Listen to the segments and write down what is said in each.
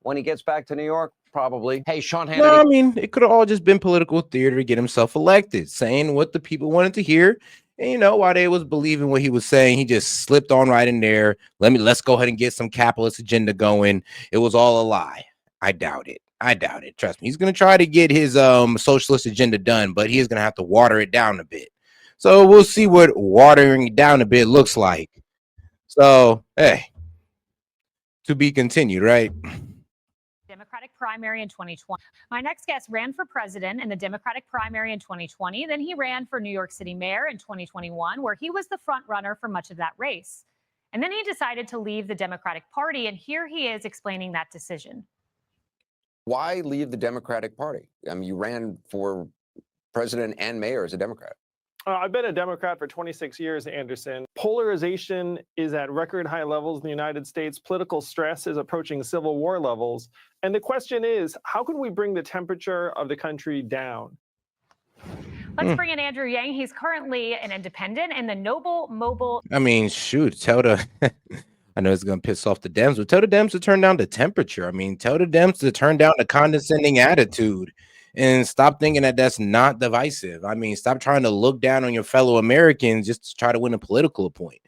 When he gets back to New York, probably. Hey, Sean No, Hannity. I mean, it could have all just been political theater to get himself elected, saying what the people wanted to hear. And while they was believing what he was saying, he just slipped on right in there. Let's go ahead and get some capitalist agenda going. It was all a lie. I doubt it. I doubt it. Trust me. He's gonna try to get his socialist agenda done, but he is gonna have to water it down a bit. So we'll see what watering it down a bit looks like. So hey, to be continued, right? Democratic primary in 2020. My next guest ran for president in the Democratic primary in 2020. Then he ran for New York City mayor in 2021, where he was the front runner for much of that race. And then he decided to leave the Democratic Party, and here he is explaining that decision. Why leave the Democratic Party? I mean, you ran for president and mayor as a Democrat. I've been a Democrat for 26 years, Anderson. Polarization is at record high levels in the United States. Political stress is approaching civil war levels. And the question is, how can we bring the temperature of the country down? Let's bring in Andrew Yang. He's currently an independent in the Noble Mobile. I mean, shoot, tell the I know it's gonna piss off the Dems, but tell the Dems to turn down the temperature. I mean, tell the Dems to turn down the condescending attitude and stop thinking that that's not divisive. I mean, stop trying to look down on your fellow Americans just to try to win a political point.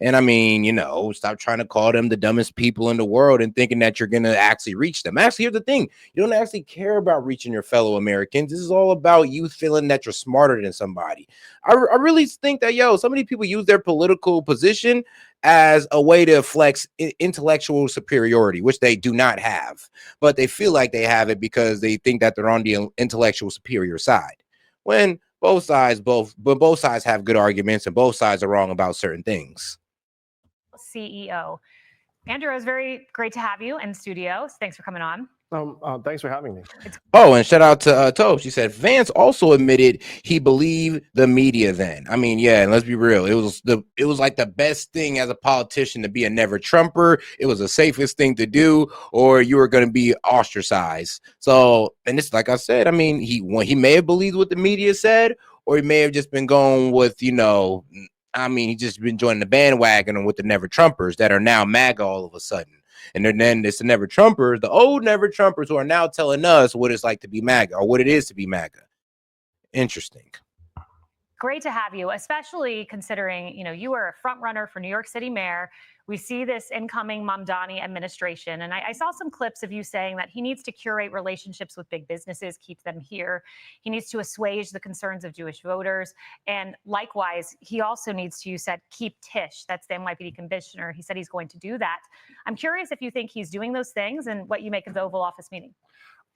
And I mean, stop trying to call them the dumbest people in the world and thinking that you're gonna actually reach them. Actually, here's the thing: you don't actually care about reaching your fellow Americans. This is all about you feeling that you're smarter than somebody. I really think that so many people use their political position as a way to flex intellectual superiority, which they do not have, but they feel like they have it because they think that they're on the intellectual superior side. When both sides have good arguments and both sides are wrong about certain things. CEO. Andrew, it was very great to have you in studio. Thanks for coming on. Thanks for having me. Oh, and shout out to Tobe. She said Vance also admitted he believed the media then. I mean, yeah, and let's be real. It was like the best thing as a politician to be a never Trumper. It was the safest thing to do, or you were going to be ostracized. So, and it's like I said, I mean, he may have believed what the media said, or he may have just been going with, I mean, he just been joining the bandwagon with the never Trumpers that are now MAGA all of a sudden. And then it's the never Trumpers, the old never Trumpers, who are now telling us what it's like to be MAGA or what it is to be MAGA. Interesting. Great to have you, especially considering, you were a front runner for New York City mayor. We see this incoming Mamdani administration. And I saw some clips of you saying that he needs to curate relationships with big businesses, keep them here. He needs to assuage the concerns of Jewish voters. And likewise, he also needs to, you said, keep Tish. That's the NYPD commissioner. He said he's going to do that. I'm curious if you think he's doing those things and what you make of the Oval Office meeting.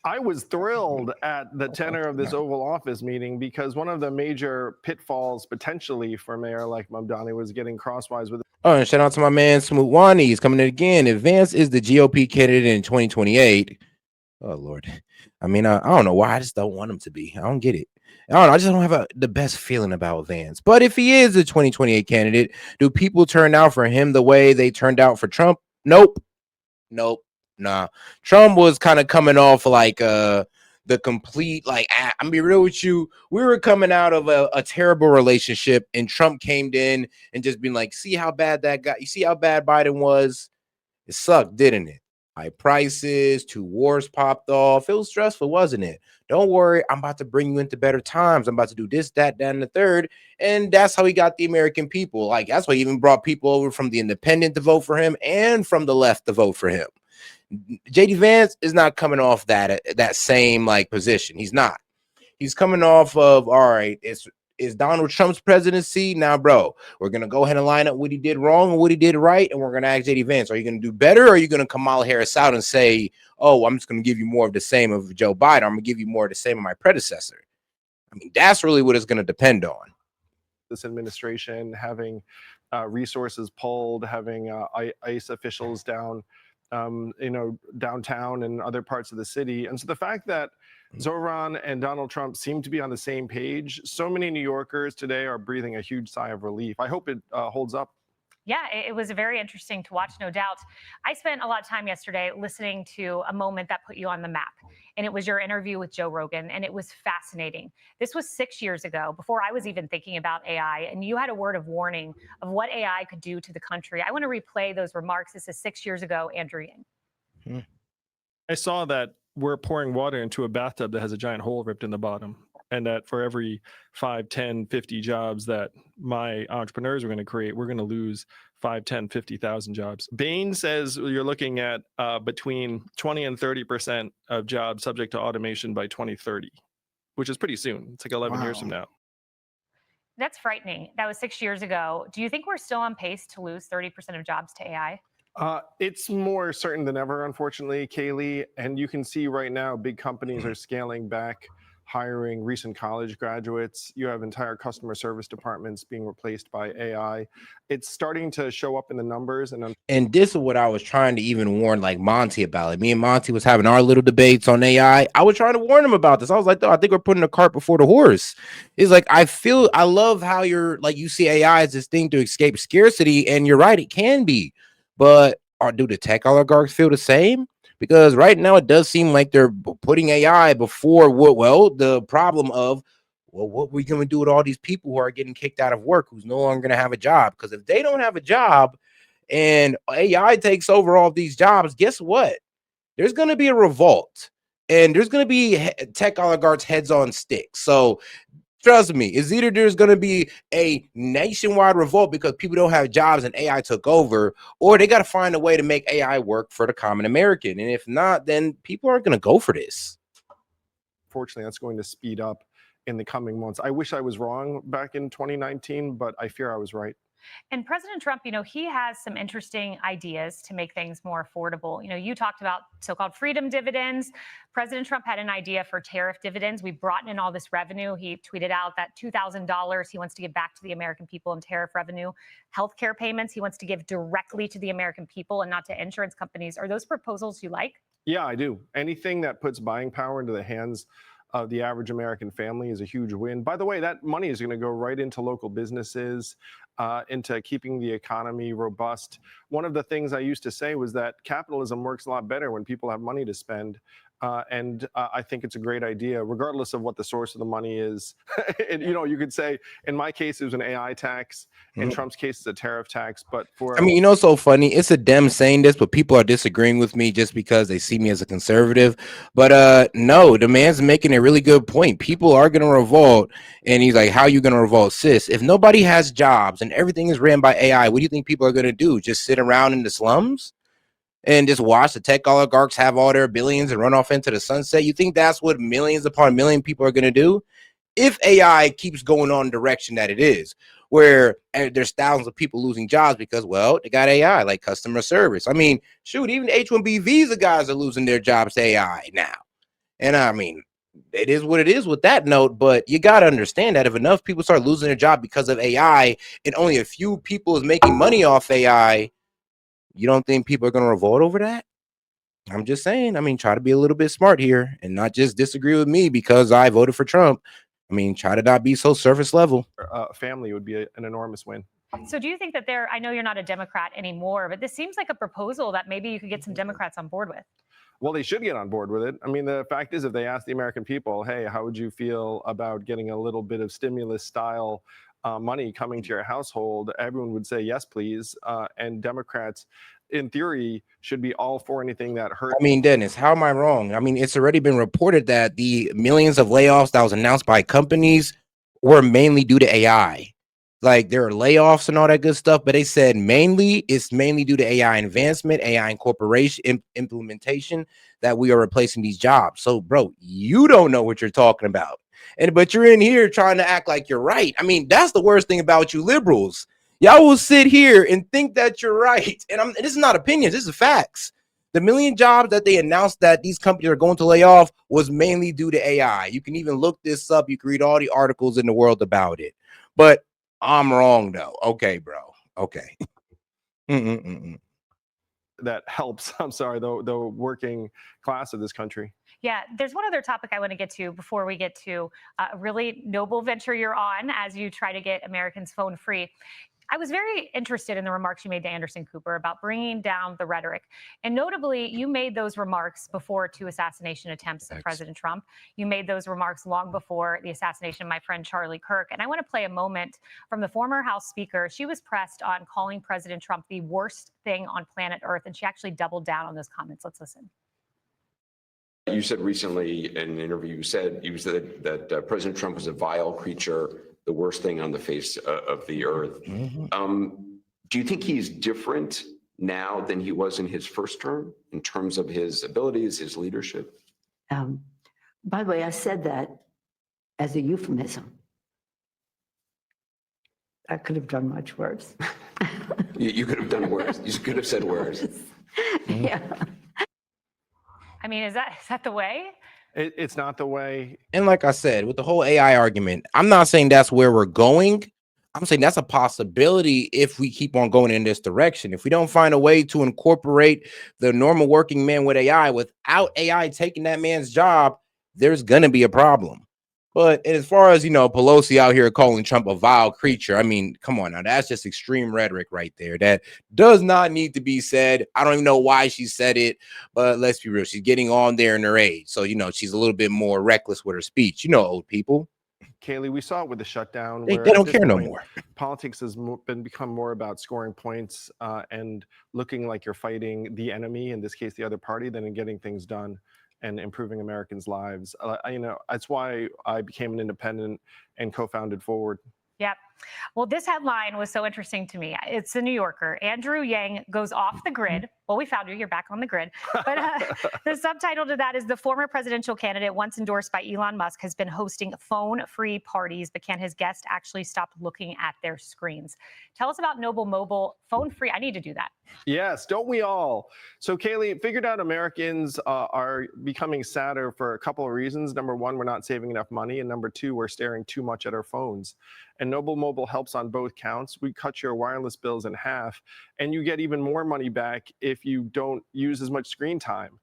I was thrilled at the tenor of this Oval Office meeting because one of the major pitfalls potentially for a mayor like Mamdani was getting crosswise with. Oh, and shout out to my man Smoothwani. He's coming in again. If Vance is the GOP candidate in 2028, oh Lord, I mean, I don't know why. I just don't want him to be. I don't get it. I don't know. I just don't have the best feeling about Vance. But if he is a 2028 candidate, do people turn out for him the way they turned out for Trump? Nope. Nah. Trump was kind of coming off like the complete, like, I'm be real with you. We were coming out of a terrible relationship, and Trump came in and just been like, see how bad that guy, you see how bad Biden was? It sucked, didn't it? High prices, 2 wars popped off. It was stressful, wasn't it? Don't worry, I'm about to bring you into better times. I'm about to do this, that, and the third. And that's how he got the American people. Like, that's why he even brought people over from the independent to vote for him and from the left to vote for him. JD Vance is not coming off that same like position. He's not. He's coming off of, all right, it's Donald Trump's presidency. Now, bro, we're going to go ahead and line up what he did wrong and what he did right. And we're going to ask JD Vance, are you going to do better? Or are you going to Kamala Harris out and say, oh, I'm just going to give you more of the same of Joe Biden. I'm going to give you more of the same of my predecessor. I mean, that's really what it's going to depend on. This administration having resources pulled, having ICE officials down, downtown and other parts of the city. And so the fact that Zoran and Donald Trump seem to be on the same page, so many New Yorkers today are breathing a huge sigh of relief. I hope it holds up. Yeah, it was very interesting to watch, no doubt. I spent a lot of time yesterday listening to a moment that put you on the map, and it was your interview with Joe Rogan, and it was fascinating. This was 6 years ago, before I was even thinking about AI, and you had a word of warning of what AI could do to the country. I want to replay those remarks. This is 6 years ago, Andrew Yang. I saw that we're pouring water into a bathtub that has a giant hole ripped in the bottom. And that for every 5, 10, 50 jobs that my entrepreneurs are going to create, we're going to lose 5, 10, 50,000 jobs. Bain says you're looking at between 20 and 30% of jobs subject to automation by 2030, which is pretty soon. It's like 11 years from now. That's frightening. That was 6 years ago. Do you think we're still on pace to lose 30% of jobs to AI? It's more certain than ever, unfortunately, Kaylee. And you can see right now, big companies are scaling back hiring recent college graduates. You have entire customer service departments being replaced by AI. It's starting to show up in the numbers. And this is what I was trying to even warn like Monty about. Like me and Monty was having our little debates on AI. I was trying to warn him about this. I was like, I think we're putting the cart before the horse. It's like, I love how you're like, you see AI as this thing to escape scarcity. And you're right, it can be. But do the tech oligarchs feel the same? Because right now it does seem like they're putting AI before the problem of, well, what are we going to do with all these people who are getting kicked out of work, who's no longer going to have a job? Because if they don't have a job and AI takes over all these jobs, guess what? There's going to be a revolt and there's going to be tech oligarchs heads on sticks. So trust me, it's either there's going to be a nationwide revolt because people don't have jobs and AI took over, or they got to find a way to make AI work for the common American. And if not, then people aren't going to go for this. Fortunately, that's going to speed up in the coming months. I wish I was wrong back in 2019, but I fear I was right. And President Trump, he has some interesting ideas to make things more affordable. You talked about so-called freedom dividends. President Trump had an idea for tariff dividends. We brought in all this revenue. He tweeted out that $2,000 he wants to give back to the American people in tariff revenue. Healthcare payments he wants to give directly to the American people and not to insurance companies. Are those proposals you like? Yeah, I do. Anything that puts buying power into the hands of the average American family is a huge win. By the way, that money is going to go right into local businesses, into keeping the economy robust. One of the things I used to say was that capitalism works a lot better when people have money to spend. And I think it's a great idea, regardless of what the source of the money is. And, you could say, in my case, it was an AI tax. In Trump's case, it's a tariff tax. But for it's so funny. It's a Dem saying this, but people are disagreeing with me just because they see me as a conservative. But no, the man's making a really good point. People are going to revolt. And he's like, how are you going to revolt, sis? If nobody has jobs and everything is ran by AI, what do you think people are going to do? Just sit around in the slums and just watch the tech oligarchs have all their billions and run off into the sunset? You think that's what millions upon million people are going to do? If AI keeps going on the direction that it is, where there's thousands of people losing jobs because, well, they got AI, like customer service. I mean, shoot, even H-1B visa guys are losing their jobs to AI now. And I mean, it is what it is with that note, but you got to understand that if enough people start losing their job because of AI and only a few people is making money off AI, you don't think people are going to revolt over that? I'm just saying, try to be a little bit smart here and not just disagree with me because I voted for Trump. Try to not be so surface level. Family would be an enormous win. So do you think that I know you're not a Democrat anymore, but this seems like a proposal that maybe you could get some Democrats on board with? Well, they should get on board with it. The fact is, if they ask the American people, hey, how would you feel about getting a little bit of stimulus style money coming to your household, everyone would say, yes, please. And Democrats, in theory, should be all for anything that hurts. Dennis, how am I wrong? It's already been reported that the millions of layoffs that was announced by companies were mainly due to AI. Like there are layoffs and all that good stuff, but they said it's mainly due to AI advancement, AI incorporation, implementation that we are replacing these jobs. So, bro, you don't know what you're talking about. But you're in here trying to act like you're right. That's the worst thing about you liberals. Y'all will sit here and think that you're right. And this is not opinions, this is facts. The million jobs that they announced that these companies are going to lay off was mainly due to AI. You can even look this up. You can read all the articles in the world about it. But I'm wrong, though. Okay, bro. Okay. That helps, the working class of this country. Yeah, there's one other topic I want to get to before we get to a really noble venture you're on as you try to get Americans phone free. I was very interested in the remarks you made to Anderson Cooper about bringing down the rhetoric. And notably, you made those remarks before 2 assassination attempts of President Trump. You made those remarks long before the assassination of my friend Charlie Kirk. And I want to play a moment from the former House Speaker. She was pressed on calling President Trump the worst thing on planet Earth, and she actually doubled down on those comments. Let's listen. You said recently in an interview, you said that President Trump was a vile creature, the worst thing on the face of the earth. Do you think he's different now than he was in his first term in terms of his abilities, his leadership? By the way, I said that as a euphemism. I could have done much worse. You could have done worse. You could have said worse. Yeah. I mean, is that the way? It's not the way. And like I said, with the whole AI argument, I'm not saying that's where we're going. I'm saying that's a possibility if we keep on going in this direction. If we don't find a way to incorporate the normal working man with AI without AI taking that man's job, there's going to be a problem. But as far as, Pelosi out here calling Trump a vile creature, I mean, come on now, that's just extreme rhetoric right there. That does not need to be said. I don't even know why she said it, but let's be real. She's getting on there in her age. So, she's a little bit more reckless with her speech. Old people. Kaylee, we saw it with the shutdown. They where don't at this care no point, more. Politics has become more about scoring points and looking like you're fighting the enemy, in this case, the other party, than in getting things done and improving Americans' lives. That's why I became an independent and co-founded Forward. Yep. Well, this headline was so interesting to me. It's the New Yorker. Andrew Yang goes off the grid. Well, we found you. You're back on the grid. But the subtitle to that is the former presidential candidate, once endorsed by Elon Musk, has been hosting phone-free parties, but can his guests actually stop looking at their screens? Tell us about Noble Mobile phone-free. I need to do that. Yes, don't we all? So, Kaylee, figured out Americans are becoming sadder for a couple of reasons. Number one, we're not saving enough money. And number two, we're staring too much at our phones. And Noble Mobile helps on both counts. We cut your wireless bills in half, and you get even more money back if you don't use as much screen time.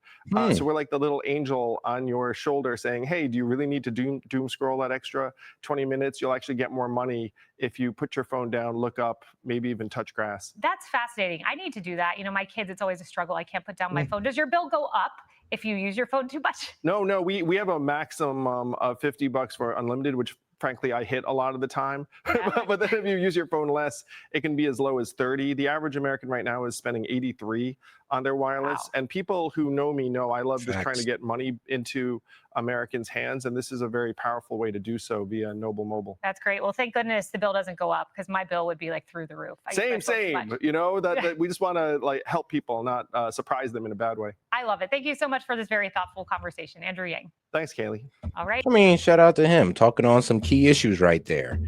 So we're like the little angel on your shoulder saying, hey, do you really need to doom scroll that extra 20 minutes? You'll actually get more money if you put your phone down, look up, maybe even touch grass. That's fascinating. I need to do that. My kids, it's always a struggle. I can't put down my phone. Does your bill go up if you use your phone too much? No, we have a maximum of $50 for unlimited, which frankly I hit a lot of the time. Yeah. But then if you use your phone less, it can be as low as 30. The average American right now is spending 83 on their wireless. Wow. And people who know me know I love just trying to Facts. get money into Americans' hands. And this is a very powerful way to do so via Noble Mobile. That's great. Well, thank goodness the bill doesn't go up, because my bill would be like through the roof. I use my phone too Same. much. That we just want to help people, not surprise them in a bad way. I love it. Thank you so much for this very thoughtful conversation, Andrew Yang. Thanks, Kaylee. All right. I mean, shout out to him talking on some key issues right there.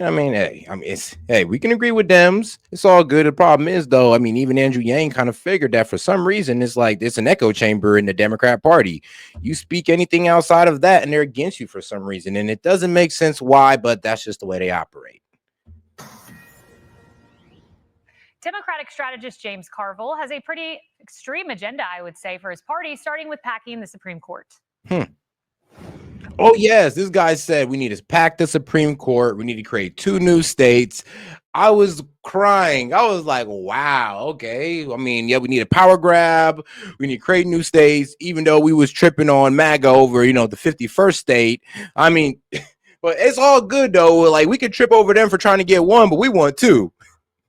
And we can agree with Dems. It's all good. The problem is, though, even Andrew Yang kind of figured that for some reason, it's like it's an echo chamber in the Democrat Party. You speak anything outside of that, and they're against you for some reason. And it doesn't make sense why, but that's just the way they operate. Democratic strategist James Carville has a pretty extreme agenda, I would say, for his party, starting with packing the Supreme Court. Oh, yes. This guy said we need to pack the Supreme Court. We need to create 2 new states. I was crying. I was like, wow, okay. We need a power grab. We need to create new states, even though we was tripping on MAGA over, the 51st state. But it's all good, though. Like, we could trip over them for trying to get 1, but we want 2.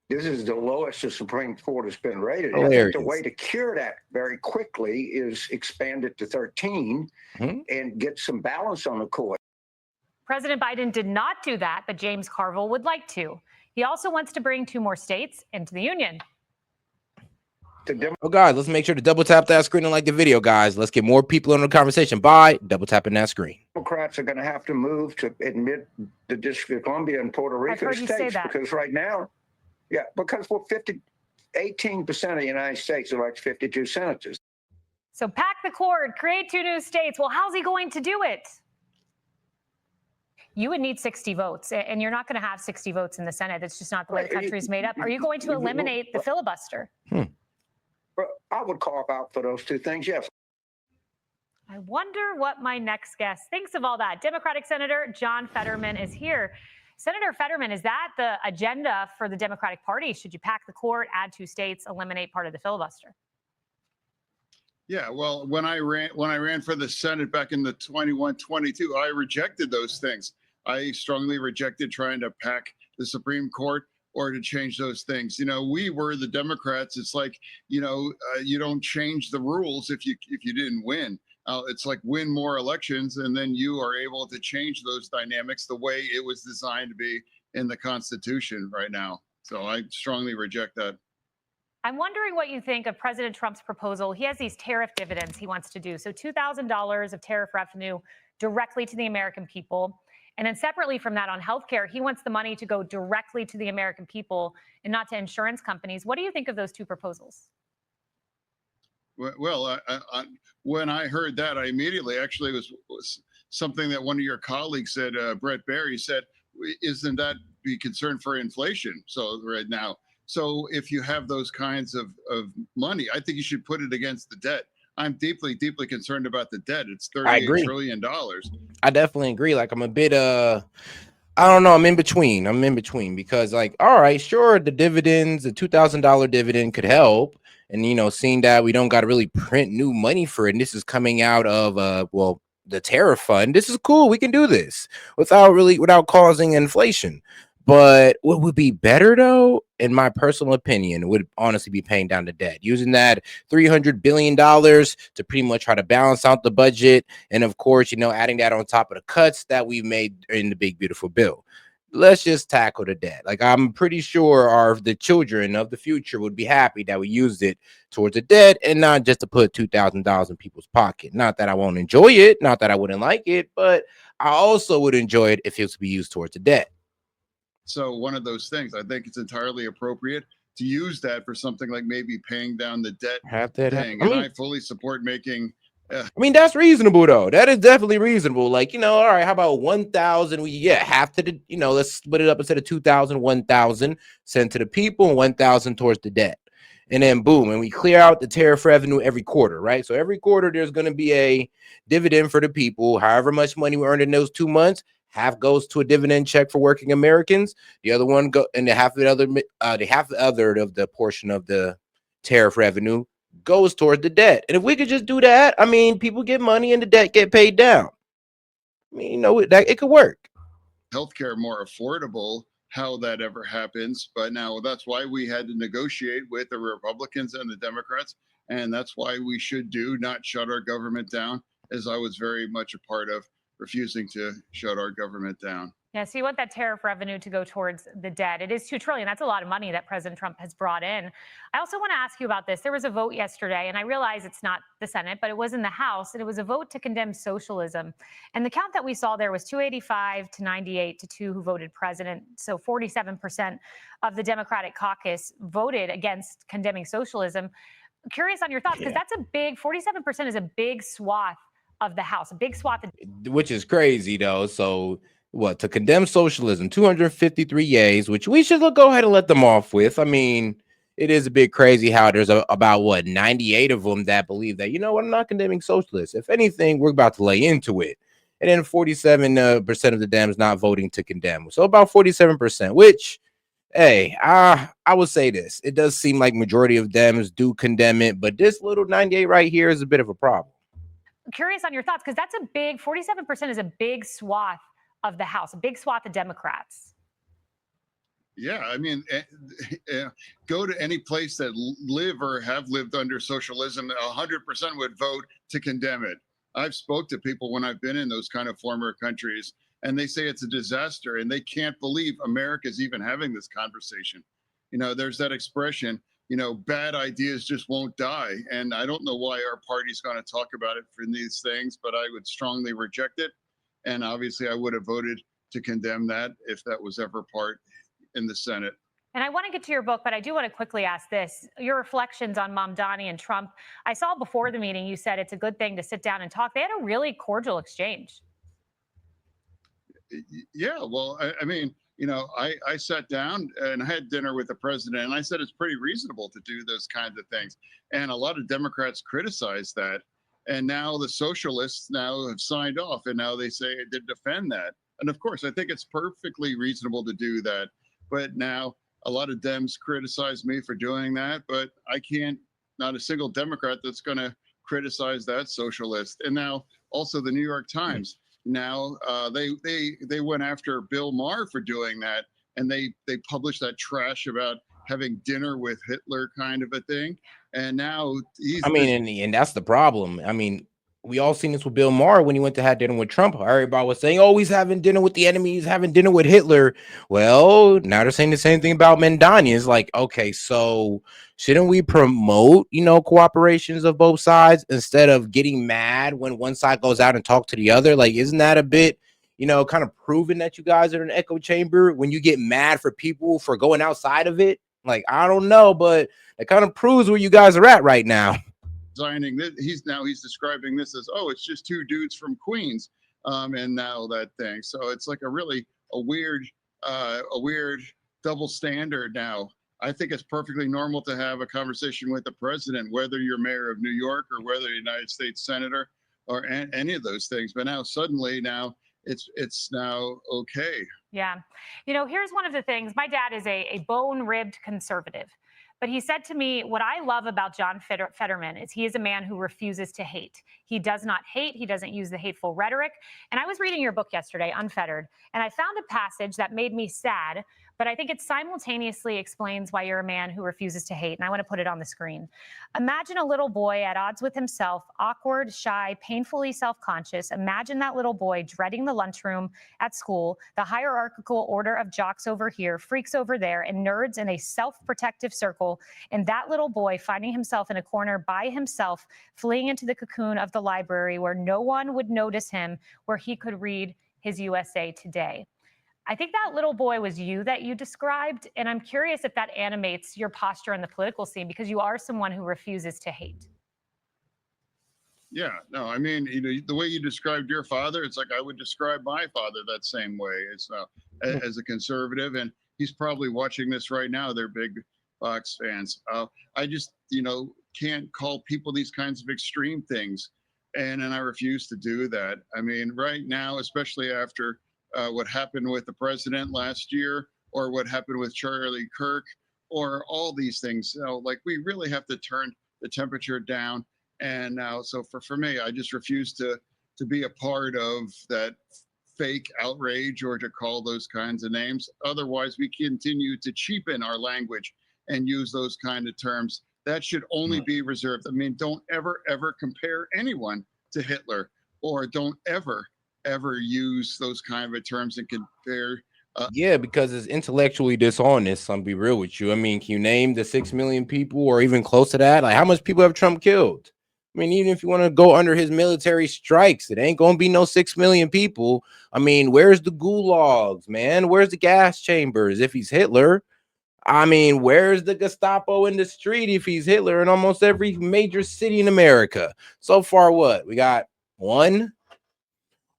This is the lowest the Supreme Court has been rated. Hilarious. I think the way to cure that very quickly is expand it to 13 and get some balance on the court. President Biden did not do that, but James Carville would like to. He also wants to bring 2 more states into the union. Oh, guys, let's make sure to double tap that screen and like the video, guys. Let's get more people in the conversation by double tapping that screen. Democrats are going to have to move to admit the District of Columbia and Puerto Rico heard you say states that. because right now, because we're 18% of the United States elects 52 senators. So pack the cord, create 2 new states. Well, how's he going to do it? You would need 60 votes, and you're not going to have 60 votes in the Senate. That's just not the way the country is made up. Are you going to eliminate the filibuster? I would carve out for those 2 things, yes. I wonder what my next guest thinks of all that. Democratic Senator John Fetterman is here. Senator Fetterman, is that the agenda for the Democratic Party? Should you pack the court, add 2 states, eliminate part of the filibuster? Yeah, well, when I ran for the Senate back in the 21-22, I rejected those things. I strongly rejected trying to pack the Supreme Court or to change those things. We were the Democrats. It's like, you don't change the rules if you didn't win. It's like win more elections, and then you are able to change those dynamics the way it was designed to be in the Constitution right now. So I strongly reject that. I'm wondering what you think of President Trump's proposal. He has these tariff dividends he wants to do. So $2,000 of tariff revenue directly to the American people. And then separately from that on healthcare, he wants the money to go directly to the American people and not to insurance companies. What do you think of those two proposals? Well, when I heard that, I immediately actually was something that one of your colleagues said, Brett Barry said, isn't that be concerned for inflation? So right now, so if you have those kinds of money, I think you should put it against the debt. I'm deeply, deeply concerned about the debt. It's $38 trillion. I definitely agree. Like I'm a bit I don't know, I'm in between because like, all right, sure, the dividends, the $2,000 dividend could help. And seeing that we don't got to really print new money for it, and this is coming out of well, the tariff fund. This is cool. We can do this without causing inflation. But what would be better, though, in my personal opinion, would honestly be paying down the debt, using that $300 billion to pretty much try to balance out the budget. And of course, adding that on top of the cuts that we've made in the big, beautiful bill. Let's just tackle the debt. Like I'm pretty sure the children of the future would be happy that we used it towards the debt and not just to put $2,000 in people's pocket. Not that I won't enjoy it, not that I wouldn't like it, but I also would enjoy it if it was to be used towards the debt. So one of those things, I think it's entirely appropriate to use that for something like maybe paying down the debt thing. And I fully support making. I mean, that's reasonable though. That is definitely reasonable. Like, all right, how about 1,000? We half to the, let's split it up instead of 2,000, 1,000 sent to the people and 1,000 towards the debt. And then boom, and we clear out the tariff revenue every quarter, right? So every quarter there's going to be a dividend for the people. However much money we earned in those 2 months, half goes to a dividend check for working Americans. The other one and the half of the other of the portion of the tariff revenue goes toward the debt. And if we could just do that, I mean, people get money and the debt get paid down. I mean, that it could work. Healthcare more affordable, how that ever happens. But now that's why we had to negotiate with the Republicans and the Democrats. And that's why we should not shut our government down, as I was very much a part of refusing to shut our government down. Yeah, so you want that tariff revenue to go towards the debt. It is $2 trillion. That's a lot of money that President Trump has brought in. I also want to ask you about this. There was a vote yesterday, and I realize it's not the Senate, but it was in the House, and it was a vote to condemn socialism. And the count that we saw there was 285 to 98 to 2 who voted president. So 47% of the Democratic caucus voted against condemning socialism. I'm curious on your thoughts, because that's a big, 47% is a big swath of the House, a big swath. Which is crazy, though. So to condemn socialism, 253 yays, which we should go ahead and let them off with. I mean, it is a bit crazy how there's about 98 of them that believe that, I'm not condemning socialists. If anything, we're about to lay into it. And then 47% of the Dems not voting to condemn. So about 47%, which, hey, I would say this. It does seem like majority of Dems do condemn it, but this little 98 right here is a bit of a problem. Curious on your thoughts, because that's a big, 47% is a big swath of the House, a big swath of Democrats. Yeah, I mean, go to any place that live or have lived under socialism, 100% would vote to condemn it. I've spoke to people when I've been in those kind of former countries, and they say it's a disaster, and they can't believe America's even having this conversation. There's that expression, bad ideas just won't die. And I don't know why our party's going to talk about it for these things, but I would strongly reject it. And obviously, I would have voted to condemn that if that was ever part in the Senate. And I want to get to your book, but I do want to quickly ask this. Your reflections on Mamdani and Trump. I saw before the meeting, you said it's a good thing to sit down and talk. They had a really cordial exchange. Yeah, well, I mean, I sat down and I had dinner with the president, and I said it's pretty reasonable to do those kinds of things. And a lot of Democrats criticized that. And now the socialists now have signed off, and now they say they defend that. And of course, I think it's perfectly reasonable to do that. But now a lot of Dems criticize me for doing that, but I can't, not a single Democrat that's going to criticize that socialist. And now also the New York Times, now they went after Bill Maher for doing that. And they published that trash about having dinner with Hitler kind of a thing. And now and that's the problem. I mean, we all seen this with Bill Maher when he went to have dinner with Trump. Everybody was saying, oh, he's having dinner with the enemy. He's having dinner with Hitler. Well, now they're saying the same thing about Mamdani. It's like, okay, so shouldn't we promote, cooperations of both sides instead of getting mad when one side goes out and talk to the other? Like, isn't that a bit, kind of proving that you guys are in an echo chamber when you get mad for people for going outside of it? Like, I don't know, but it kind of proves where you guys are at right now. Designing this, he's describing this as, oh, it's just two dudes from Queens, and now that thing. So it's like a weird double standard now. I think it's perfectly normal to have a conversation with the president, whether you're mayor of New York or whether you're United States senator or any of those things. But now suddenly it's now okay. Yeah. Here's one of the things. My dad is a bone-ribbed conservative. But he said to me, what I love about John Fetterman is he is a man who refuses to hate. He does not hate. He doesn't use the hateful rhetoric. And I was reading your book yesterday, Unfettered, and I found a passage that made me sad, but I think it simultaneously explains why you're a man who refuses to hate. And I want to put it on the screen. Imagine a little boy at odds with himself, awkward, shy, painfully self-conscious. Imagine that little boy dreading the lunchroom at school, the hierarchical order of jocks over here, freaks over there, and nerds in a self-protective circle. And that little boy finding himself in a corner by himself, fleeing into the cocoon of the library where no one would notice him, where he could read his USA Today. I think that little boy was you that you described. And I'm curious if that animates your posture in the political scene, because you are someone who refuses to hate. Yeah, no, I mean, the way you described your father, it's like I would describe my father that same way. It's as a conservative, and he's probably watching this right now. They're big Fox fans. I just, can't call people these kinds of extreme things, and I refuse to do that. I mean, right now, especially after what happened with the president last year, or what happened with Charlie Kirk, or all these things, like we really have to turn the temperature down. And now, so for me, I just refuse to be a part of that fake outrage or to call those kinds of names. Otherwise, we continue to cheapen our language and use those kind of terms. That should only be reserved. I mean, don't ever compare anyone to Hitler, or don't ever use those kind of terms and compare. Yeah, because it's intellectually dishonest. I'm be real with you. I mean, can you name the 6 million people or even close to that? Like, how much people have Trump killed? I mean, even if you want to go under his military strikes, it ain't gonna be no 6 million people. I mean, where's the gulags, man? Where's the gas chambers if he's Hitler? I mean, where's the Gestapo in the street if he's Hitler in almost every major city in America? So far, what? We got one?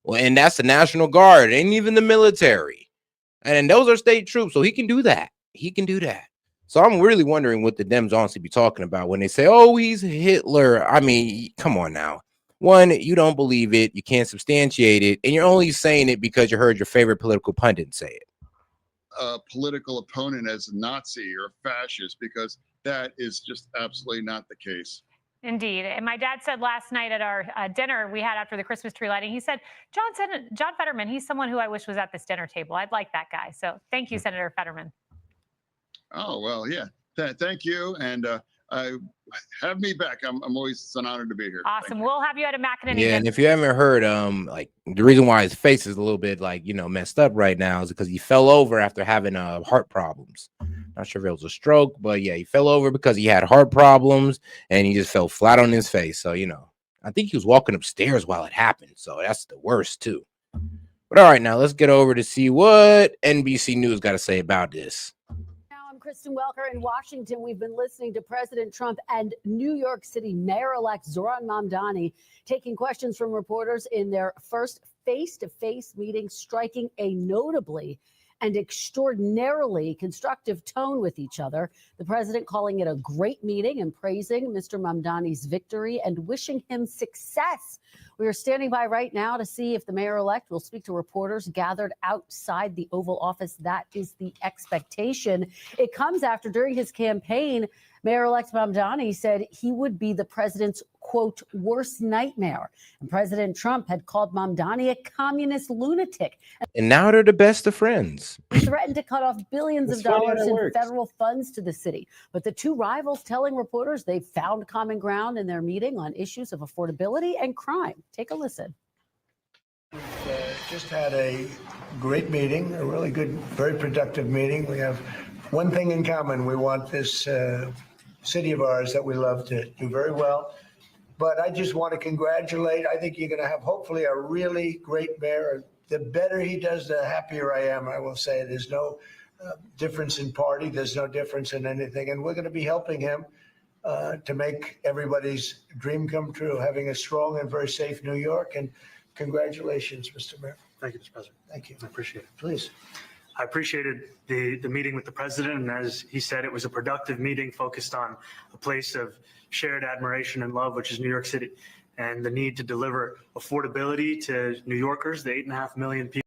Well, and that's the National Guard. It ain't even the military. And those are state troops, so he can do that. He can do that. So I'm really wondering what the Dems honestly be talking about when they say, oh, he's Hitler. I mean, come on now. One, you don't believe it. You can't substantiate it. And you're only saying it because you heard your favorite political pundit say it. A political opponent as a Nazi or fascist, because that is just absolutely not the case. Indeed. And my dad said last night at our dinner we had after the Christmas tree lighting, he said, John Fetterman, he's someone who I wish was at this dinner table. I'd like that guy. So thank you, Senator Fetterman. Oh, well, yeah. Thank you. And have me back. I'm always, it's an honor to be here. Awesome. We'll have you at a McEnany. Yeah, and if you haven't heard, like the reason why his face is a little bit like, messed up right now is because he fell over after having heart problems. Not sure if it was a stroke, but yeah, he fell over because he had heart problems and he just fell flat on his face. So, I think he was walking upstairs while it happened. So that's the worst too. But all right, now let's get over to see what NBC News got to say about this. I'm Kristen Welker in Washington. We've been listening to President Trump and New York City Mayor-elect Zohran Mamdani taking questions from reporters in their first face-to-face meeting, striking a notably and extraordinarily constructive tone with each other. The president calling it a great meeting and praising Mr. Mamdani's victory and wishing him success. We are standing by right now to see if the mayor-elect will speak to reporters gathered outside the Oval Office. That is the expectation. It comes after, during his campaign, Mayor-elect Mamdani said he would be the president's, quote, worst nightmare. And President Trump had called Mamdani a communist lunatic. And now they're the best of friends. He threatened to cut off billions It's of funny how dollars that in works. federal funds to the city. But the two rivals telling reporters they found common ground in their meeting on issues of affordability and crime. Take a listen. We've just had a great meeting, a really good, very productive meeting. We have one thing in common. We want this city of ours that we love to do very well. But I just want to congratulate. I think you're going to have hopefully a really great mayor. The better he does, the happier I am. I will say there's no difference in party. There's no difference in anything. And we're going to be helping him to make everybody's dream come true, having a strong and very safe New York. And congratulations, Mr. Mayor. Thank you, Mr. President. Thank you. I appreciate it. Please. I appreciated the meeting with the president, and as he said, it was a productive meeting focused on a place of shared admiration and love, which is New York City, and the need to deliver affordability to New Yorkers, the 8.5 million people